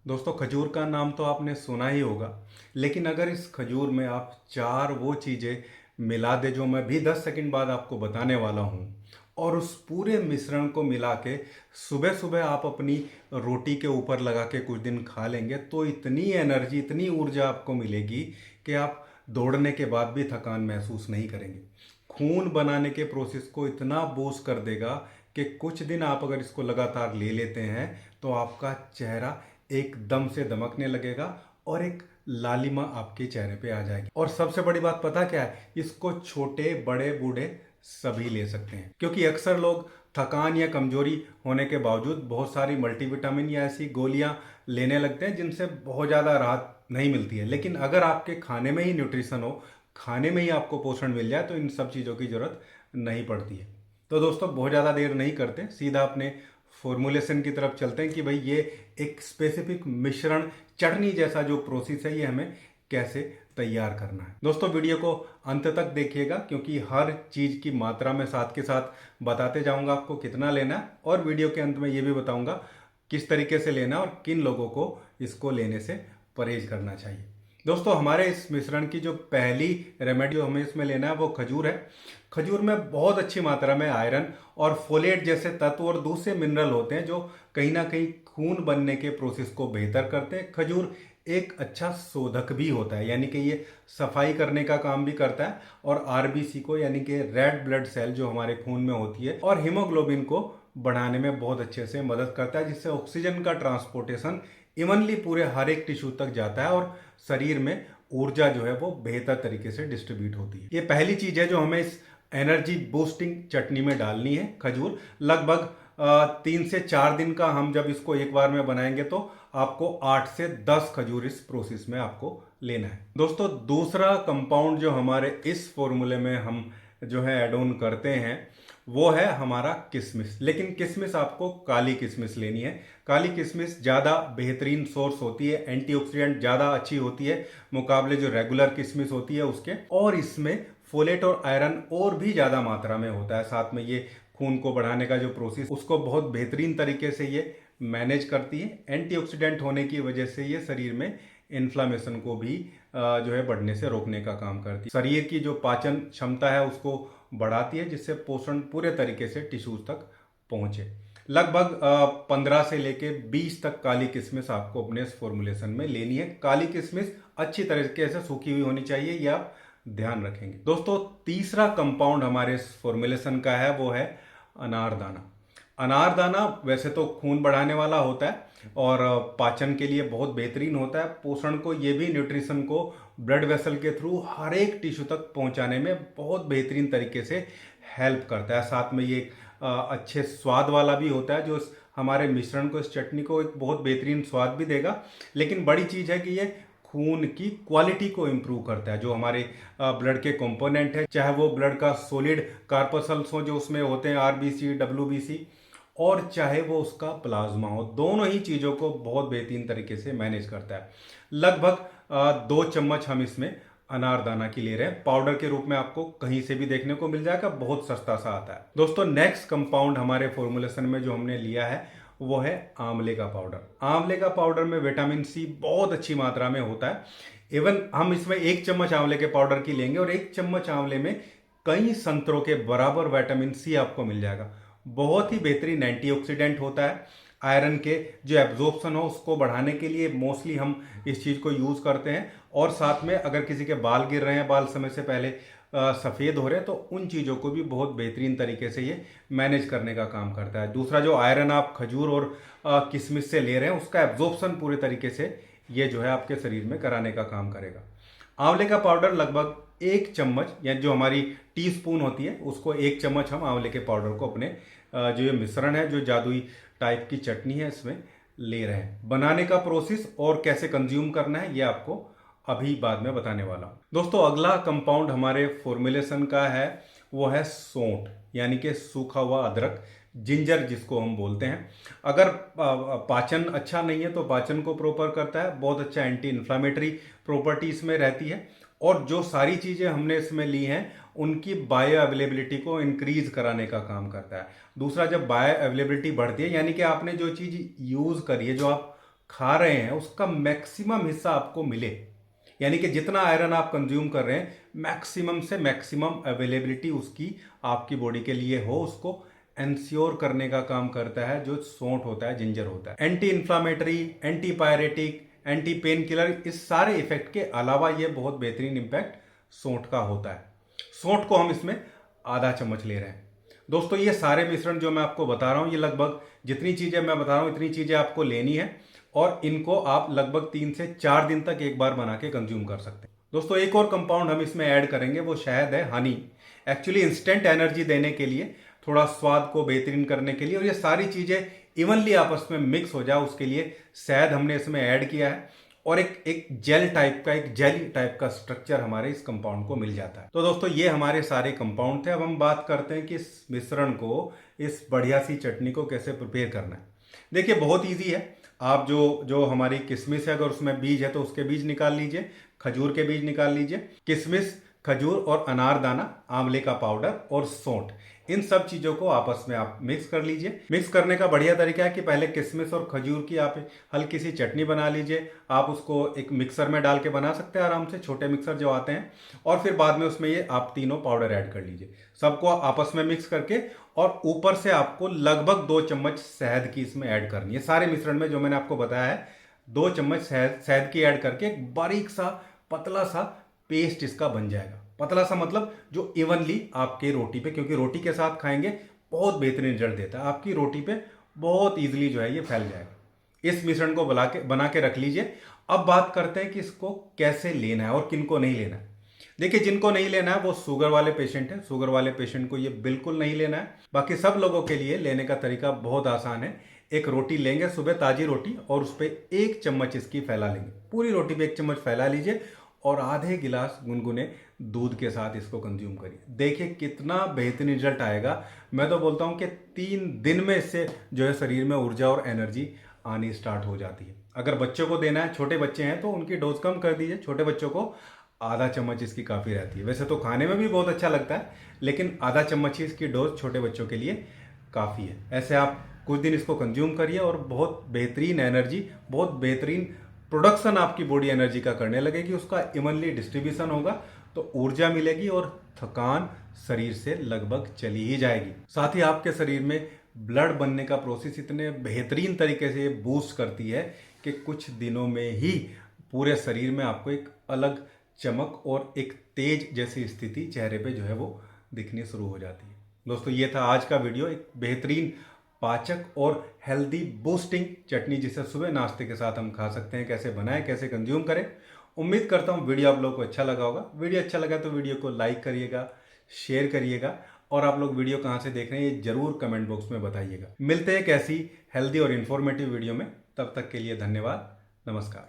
दोस्तों, खजूर का नाम तो आपने सुना ही होगा। लेकिन अगर इस खजूर में आप चार वो चीज़ें मिला दे जो मैं भी 10 सेकंड बाद आपको बताने वाला हूँ, और उस पूरे मिश्रण को मिला के सुबह सुबह आप अपनी रोटी के ऊपर लगा के कुछ दिन खा लेंगे तो इतनी एनर्जी, इतनी ऊर्जा आपको मिलेगी कि आप दौड़ने के बाद भी थकान महसूस नहीं करेंगे। खून बनाने के प्रोसेस को इतना बूस्ट कर देगा कि कुछ दिन आप अगर इसको लगातार ले लेते हैं तो आपका चेहरा एकदम से दमकने लगेगा और एक लालिमा आपके चेहरे पे आ जाएगी। और सबसे बड़ी बात पता क्या है, इसको छोटे बड़े बूढ़े सभी ले सकते हैं, क्योंकि अक्सर लोग थकान या कमजोरी होने के बावजूद बहुत सारी मल्टीविटामिन या ऐसी गोलियां लेने लगते हैं जिनसे बहुत ज़्यादा राहत नहीं मिलती है। लेकिन अगर आपके खाने में ही न्यूट्रिशन हो, खाने में ही आपको पोषण मिल जाए तो इन सब चीज़ों की ज़रूरत नहीं पड़ती है। तो दोस्तों, बहुत ज़्यादा देर नहीं करते, सीधा अपने फॉर्मुलेशन की तरफ चलते हैं कि भाई ये एक स्पेसिफिक मिश्रण, चटनी जैसा जो प्रोसेस है, ये हमें कैसे तैयार करना है। दोस्तों, वीडियो को अंत तक देखिएगा, क्योंकि हर चीज़ की मात्रा में साथ के साथ बताते जाऊंगा आपको कितना लेना है, और वीडियो के अंत में ये भी बताऊंगा किस तरीके से लेना है और किन लोगों को इसको लेने से परहेज करना चाहिए। दोस्तों, हमारे इस मिश्रण की जो पहली रेमेडी जो हमें इसमें लेना है वो खजूर है। खजूर में बहुत अच्छी मात्रा में आयरन और फोलेट जैसे तत्व और दूसरे मिनरल होते हैं जो कहीं ना कहीं खून बनने के प्रोसेस को बेहतर करते हैं। खजूर एक अच्छा शोधक भी होता है, यानी कि ये सफाई करने का काम भी करता है, और आरबीसी को, यानी कि रेड ब्लड सेल जो हमारे खून में होती है, और हीमोग्लोबिन को बढ़ाने में बहुत अच्छे से मदद करता है, जिससे ऑक्सीजन का ट्रांसपोर्टेशन इवनली पूरे हर एक टिश्यू तक जाता है और शरीर में ऊर्जा जो है वो बेहतर तरीके से डिस्ट्रीब्यूट होती है। ये पहली चीज है जो हमें इस एनर्जी बूस्टिंग चटनी में डालनी है। खजूर लगभग 3 से 4 दिन का हम जब इसको एक बार में बनाएंगे तो आपको 8 से 10 खजूर इस प्रोसेस में आपको लेना है। दोस्तों, दूसरा कंपाउंड जो हमारे इस फॉर्मूले में हम जो है एड ऑन करते हैं वो है हमारा किशमिश। लेकिन किशमिश आपको काली किशमिश लेनी है। काली किशमिश ज़्यादा बेहतरीन सोर्स होती है, एंटीऑक्सीडेंट ज़्यादा अच्छी होती है मुकाबले जो रेगुलर किशमिश होती है उसके, और इसमें फोलेट और आयरन और भी ज़्यादा मात्रा में होता है। साथ में ये खून को बढ़ाने का जो प्रोसेस उसको बहुत बेहतरीन तरीके से ये मैनेज करती है। एंटीऑक्सीडेंट होने की वजह से ये शरीर में इन्फ्लामेशन को भी जो है बढ़ने से रोकने का काम करती है। शरीर की जो पाचन क्षमता है उसको बढ़ाती है, जिससे पोषण पूरे तरीके से टिश्यूज तक पहुंचे। लगभग 15 से लेके 20 तक काली किशमिश आपको अपने इस फॉर्मुलेशन में लेनी है। काली किशमिश अच्छी तरीके से सूखी हुई होनी चाहिए, यह आप ध्यान रखेंगे। दोस्तों, तीसरा कंपाउंड हमारे इस फॉर्मुलेशन का है वो है अनारदाना। अनारदाना वैसे तो खून बढ़ाने वाला होता है और पाचन के लिए बहुत बेहतरीन होता है। पोषण को, ये भी न्यूट्रिशन को ब्लड वेसल के थ्रू हर एक टिश्यू तक पहुंचाने में बहुत बेहतरीन तरीके से हेल्प करता है। साथ में ये अच्छे स्वाद वाला भी होता है, जो हमारे मिश्रण को, इस चटनी को एक बहुत बेहतरीन स्वाद भी देगा। लेकिन बड़ी चीज़ है कि ये खून की क्वालिटी को इम्प्रूव करता है। जो हमारे ब्लड के कंपोनेंट है, चाहे वो ब्लड का सॉलिड कार्पसल्स हो जो उसमें होते हैं, आरबीसी, डब्ल्यूबीसी, और चाहे वो उसका प्लाज्मा हो, दोनों ही चीज़ों को बहुत बेहतरीन तरीके से मैनेज करता है। लगभग 2 चम्मच हम इसमें अनारदाना की ले रहे हैं। पाउडर के रूप में आपको कहीं से भी देखने को मिल जाएगा, बहुत सस्ता सा आता है। दोस्तों, नेक्स्ट कंपाउंड हमारे फॉर्मुलेशन में जो हमने लिया है वो है आंवले का पाउडर। आंवले का पाउडर में विटामिन सी बहुत अच्छी मात्रा में होता है। इवन हम इसमें 1 चम्मच आंवले के पाउडर की लेंगे और 1 चम्मच आंवले में कई संतरों के बराबर विटामिन सी आपको मिल जाएगा। बहुत ही बेहतरीन एंटीऑक्सीडेंट होता है। आयरन के जो एब्जॉर्प्शन हो उसको बढ़ाने के लिए मोस्टली हम इस चीज़ को यूज़ करते हैं। और साथ में अगर किसी के बाल गिर रहे हैं, बाल समय से पहले सफ़ेद हो रहे हैं, तो उन चीज़ों को भी बहुत बेहतरीन तरीके से ये मैनेज करने का काम करता है। दूसरा, जो आयरन आप खजूर और किशमिश से ले रहे हैं उसका एब्जॉर्प्शन पूरे तरीके से ये जो है आपके शरीर में कराने का काम करेगा। आंवले का पाउडर लगभग 1 चम्मच, या जो हमारी टीस्पून होती है उसको 1 चम्मच हम आंवले के पाउडर को अपने जो ये मिश्रण है, जो जादुई टाइप की चटनी है, इसमें ले रहे हैं। बनाने का प्रोसेस और कैसे कंज्यूम करना है ये आपको अभी बाद में बताने वाला हूं। दोस्तों, अगला कंपाउंड हमारे फॉर्मुलेशन का है वो है सौंठ, यानी कि सूखा हुआ अदरक, जिंजर जिसको हम बोलते हैं। अगर पाचन अच्छा नहीं है तो पाचन को प्रॉपर करता है, बहुत अच्छा एंटी इन्फ्लामेटरी प्रॉपर्टी इसमें रहती है, और जो सारी चीज़ें हमने इसमें ली हैं उनकी बायो अवेलेबिलिटी को इंक्रीज कराने का काम करता है। दूसरा, जब बायो अवेलेबिलिटी बढ़ती है, यानी कि आपने जो चीज़ यूज़ करी है, जो आप खा रहे हैं उसका मैक्सिमम हिस्सा आपको मिले, यानी कि जितना आयरन आप कंज्यूम कर रहे हैं मैक्सिमम से मैक्सिमम अवेलेबिलिटी उसकी आपकी बॉडी के लिए हो, उसको इंश्योर करने का काम करता है जो सौंठ होता है, जिंजर होता है। Anti inflammatory, anti pyretic, anti pain killer, इस सारे इफेक्ट के अलावा ये बहुत बेहतरीन इम्पैक्ट सौंठ का होता है। सौंठ को हम इसमें आधा चम्मच ले रहे हैं। दोस्तों ये सारे मिश्रण जो मैं आपको बता रहा हूँ, ये लगभग जितनी चीज़ें मैं बता रहा हूँ इतनी चीज़ें आपको लेनी है और इनको आप लगभग 3 से 4 दिन तक एक बार बना के कंज्यूम कर सकते हैं। दोस्तों एक और कंपाउंड हम इसमें ऐड करेंगे, वो शहद है, हनी। एक्चुअली इंस्टेंट एनर्जी देने के लिए, थोड़ा स्वाद को बेहतरीन करने के लिए और ये सारी चीज़ें इवनली आपस में मिक्स हो जाए उसके लिए शहद हमने इसमें ऐड किया है और एक जेल टाइप का, एक जेली टाइप का स्ट्रक्चर हमारे इस कंपाउंड को मिल जाता है। तो दोस्तों ये हमारे सारे कंपाउंड थे। अब हम बात करते हैं कि इस मिश्रण को, इस बढ़िया सी चटनी को कैसे प्रिपेयर करना है। देखिए बहुत ईजी है। आप जो हमारी किशमिश है, अगर उसमें बीज है तो उसके बीज निकाल लीजिए, खजूर के बीज निकाल लीजिए। किशमिश, खजूर और अनारदाना, आंवले का पाउडर और सौंठ, इन सब चीज़ों को आपस में आप मिक्स कर लीजिए। मिक्स करने का बढ़िया तरीका है कि पहले किशमिश और खजूर की आप हल्की सी चटनी बना लीजिए। आप उसको एक मिक्सर में डाल के बना सकते हैं आराम से, छोटे मिक्सर जो आते हैं, और फिर बाद में उसमें ये आप तीनों पाउडर ऐड कर लीजिए, सबको आपस में मिक्स करके, और ऊपर से आपको लगभग 2 चम्मच शहद की इसमें ऐड करनी है। सारे मिश्रण में जो मैंने आपको बताया है 2 चम्मच शहद की ऐड करके एक बारीक सा पतला सा पेस्ट इसका बन जाएगा। पतला सा मतलब जो इवनली आपके रोटी पे, क्योंकि रोटी के साथ खाएंगे बहुत बेहतरीन रिजल्ट देता है, आपकी रोटी पे बहुत इजीली जो है ये फैल जाएगा। इस मिश्रण को बना के रख लीजिए। अब बात करते हैं कि इसको कैसे लेना है और किनको नहीं लेना है। देखिए जिनको नहीं लेना है वो शुगर वाले पेशेंट हैं, शुगर वाले पेशेंट को ये बिल्कुल नहीं लेना है। बाकी सब लोगों के लिए लेने का तरीका बहुत आसान है। एक रोटी लेंगे, सुबह ताजी रोटी, और उस पर 1 चम्मच इसकी फैला लेंगे, पूरी रोटी पे 1 चम्मच फैला लीजिए और आधे गिलास गुनगुने दूध के साथ इसको कंज्यूम करिए। देखिए कितना बेहतरीन रिजल्ट आएगा। मैं तो बोलता हूँ कि 3 दिन में इससे जो है शरीर में ऊर्जा और एनर्जी आनी स्टार्ट हो जाती है। अगर बच्चों को देना है, छोटे बच्चे हैं, तो उनकी डोज कम कर दीजिए। छोटे बच्चों को आधा चम्मच इसकी काफ़ी रहती है। वैसे तो खाने में भी बहुत अच्छा लगता है, लेकिन आधा चम्मच ही इसकी डोज छोटे बच्चों के लिए काफ़ी है। ऐसे आप कुछ दिन इसको कंज्यूम करिए और बहुत बेहतरीन एनर्जी, बहुत बेहतरीन प्रोडक्शन आपकी बॉडी एनर्जी का करने लगेगी, उसका इवनली डिस्ट्रीब्यूशन होगा, तो ऊर्जा मिलेगी और थकान शरीर से लगभग चली ही जाएगी। साथ ही आपके शरीर में ब्लड बनने का प्रोसेस इतने बेहतरीन तरीके से बूस्ट करती है कि कुछ दिनों में ही पूरे शरीर में आपको एक अलग चमक और एक तेज जैसी स्थिति चेहरे पे जो है वो दिखनी शुरू हो जाती है। दोस्तों ये था आज का वीडियो, एक बेहतरीन पाचक और हेल्दी बूस्टिंग चटनी जिसे सुबह नाश्ते के साथ हम खा सकते हैं, कैसे बनाएं, कैसे कंज्यूम करें। उम्मीद करता हूँ वीडियो आप लोगों को अच्छा लगा होगा। वीडियो अच्छा लगा तो वीडियो को लाइक करिएगा, शेयर करिएगा, और आप लोग वीडियो कहाँ से देख रहे हैं ये जरूर कमेंट बॉक्स में बताइएगा। मिलते हैं एक ऐसी हेल्दी और इन्फॉर्मेटिव वीडियो में, तब तक के लिए धन्यवाद, नमस्कार।